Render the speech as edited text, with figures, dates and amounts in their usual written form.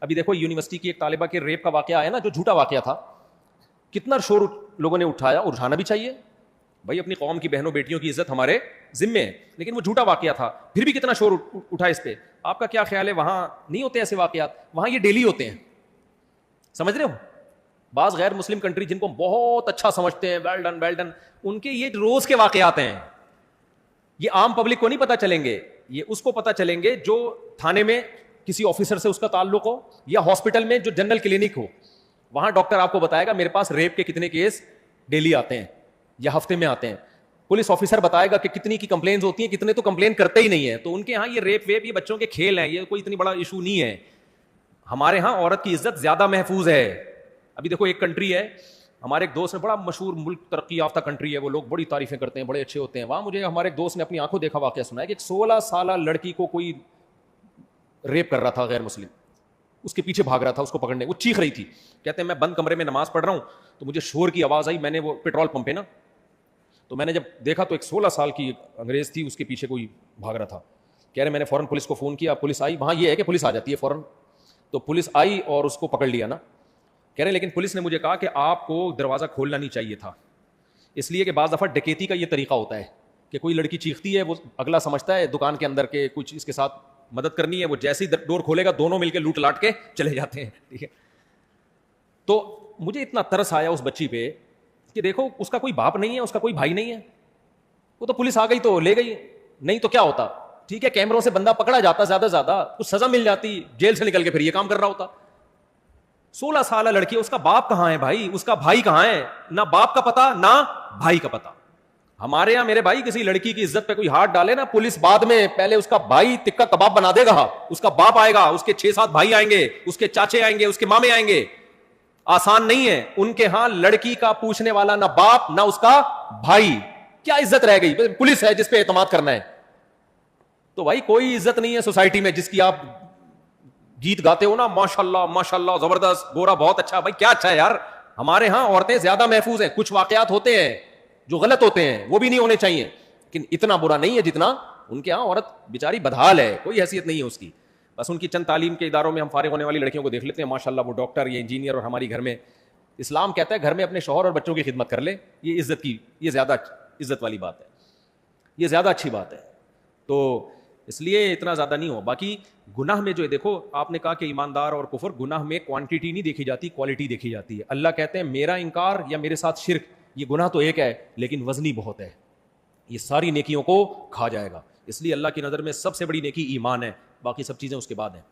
ابھی دیکھو یونیورسٹی کی ایک طالبہ کے ریپ کا واقعہ آیا نا, جو جھوٹا واقعہ تھا, کتنا شور لوگوں نے اٹھایا, اور اٹھانا بھی چاہیے بھائی, اپنی قوم کی بہنوں بیٹیوں کی عزت ہمارے ذمے ہے, لیکن وہ جھوٹا واقعہ تھا, پھر بھی کتنا شور اٹھا اس پہ. آپ کا کیا خیال ہے, وہاں نہیں ہوتے ایسے واقعات؟ وہاں یہ ڈیلی ہوتے ہیں, سمجھ رہے ہو؟ بعض غیر مسلم کنٹری جن کو بہت اچھا سمجھتے ہیں, ویل ڈن ویل ڈن, ان کے یہ روز کے واقعات ہیں. یہ عام پبلک کو نہیں پتہ چلیں گے, یہ اس کو پتہ چلیں گے جو تھانے میں کسی آفیسر سے اس کا تعلق ہو, یا ہاسپٹل میں جو جنرل کلینک ہو, وہاں ڈاکٹر آپ کو بتائے گا میرے پاس ریپ کے کتنے کیس ڈیلی آتے ہیں یا ہفتے میں آتے ہیں. پولیس آفیسر بتائے گا کہ کتنی کی کمپلینز ہوتی ہیں, کتنے تو کمپلین کرتے ہی نہیں ہیں. تو ان کے ہاں یہ ریپ ویپ یہ بچوں کے کھیل ہیں, یہ کوئی اتنی بڑا ایشو نہیں ہے. ہمارے ہاں عورت کی عزت زیادہ محفوظ ہے. ابھی دیکھو ایک کنٹری ہے, ہمارے ایک دوست نے, بڑا مشہور ملک, ترقی یافتہ کنٹری ہے, وہ لوگ بڑی تعریفیں کرتے ہیں, بڑے اچھے ہوتے ہیں. وہاں مجھے ہمارے ایک دوست نے اپنی آنکھوں دیکھا واقعہ سنا ہے کہ ایک 16 سالہ لڑکی کو کوئی ریپ کر رہا تھا, غیر مسلم, اس کے پیچھے بھاگ رہا تھا اس کو پکڑنے. وہ چیخ رہی تھی, کہتے ہیں میں بند کمرے میں نماز پڑھ رہا ہوں تو مجھے شور کی آواز آئی, میں نے, وہ پیٹرول پمپ ہے نا, تو میں نے جب دیکھا تو ایک 16 سال کی انگریز تھی, اس کے پیچھے کوئی بھاگ رہا تھا. کہہ رہے میں نے فوراً پولیس کو فون کیا, پولیس آئی. وہاں یہ ہے کہ پولیس آ جاتی ہے فوراً, تو پولیس آئی اور اس کو پکڑ لیا نا. کہہ رہے لیکن پولیس نے مجھے کہا کہ آپ کو دروازہ کھولنا نہیں چاہیے تھا, اس لیے کہ بعض دفعہ ڈکیتی کا یہ طریقہ ہوتا ہے کہ کوئی لڑکی چیختی ہے, وہ اگلا سمجھتا ہے دکان کے اندر کے کچھ اس کے ساتھ مدد کرنی ہے, وہ جیسے ہی ڈور کھولے گا دونوں مل کے لوٹ لاٹ کے چلے جاتے ہیں. ٹھیک ہے, تو مجھے اتنا ترس آیا اس بچی پہ کہ دیکھو اس کا کوئی باپ نہیں ہے, اس کا کوئی بھائی نہیں ہے, وہ تو پولیس آ گئی تو لے گئی, نہیں تو کیا ہوتا. ٹھیک ہے, کیمروں سے بندہ پکڑا جاتا, زیادہ سے زیادہ کچھ سزا مل جاتی, جیل سے نکل کے پھر یہ کام کر رہا ہوتا. 16 سالہ لڑکی, اس کا باپ کہاں ہے بھائی, اس کا بھائی کہاں ہے؟ نہ باپ کا پتا نہ بھائی کا پتا. ہمارے یہاں میرے بھائی کسی لڑکی کی عزت پہ کوئی ہاتھ ڈالے نا, پولیس بعد میں, پہلے اس کا بھائی ٹکا کباب بنا دے گا, اس کا باپ آئے گا, اس کے 6-7 بھائی آئیں گے, اس کے چاچے آئیں گے, اس کے مامے آئیں گے. آسان نہیں ہے. ان کے ہاں لڑکی کا پوچھنے والا نہ باپ نہ اس کا بھائی, کیا عزت رہ گئی؟ پولیس ہے جس پہ اعتماد کرنا ہے. تو بھائی کوئی عزت نہیں ہے سوسائٹی میں جس کی آپ گیت گاتے ہو نا, ماشاء اللہ زبردست, گورا بہت اچھا. بھائی کیا اچھا ہے یار, ہمارے ہاں عورتیں زیادہ محفوظ ہیں. کچھ واقعات ہوتے ہیں جو غلط ہوتے ہیں, وہ بھی نہیں ہونے چاہیے, لیکن اتنا برا نہیں ہے جتنا ان کے ہاں عورت بیچاری بدحال ہے, کوئی حیثیت نہیں ہے اس کی. بس ان کی چند تعلیم کے اداروں میں ہم فارغ ہونے والی لڑکیوں کو دیکھ لیتے ہیں, ماشاءاللہ وہ ڈاکٹر یا انجینئر, اور ہماری گھر میں اسلام کہتا ہے گھر میں اپنے شوہر اور بچوں کی خدمت کر لے. یہ عزت کی, یہ زیادہ عزت والی بات ہے, یہ زیادہ اچھی بات ہے. تو اس لیے اتنا زیادہ نہیں ہو. باقی گناہ میں جو ہے, دیکھو آپ نے کہا کہ ایماندار اور کفر, گناہ میں کوانٹیٹی نہیں دیکھی جاتی, کوالٹی دیکھی جاتی ہے. اللہ کہتے ہیں میرا انکار یا میرے ساتھ شرک, یہ گناہ تو ایک ہے لیکن وزنی بہت ہے, یہ ساری نیکیوں کو کھا جائے گا. اس لیے اللہ کی نظر میں سب سے بڑی نیکی ایمان ہے, باقی سب چیزیں اس کے بعد ہیں.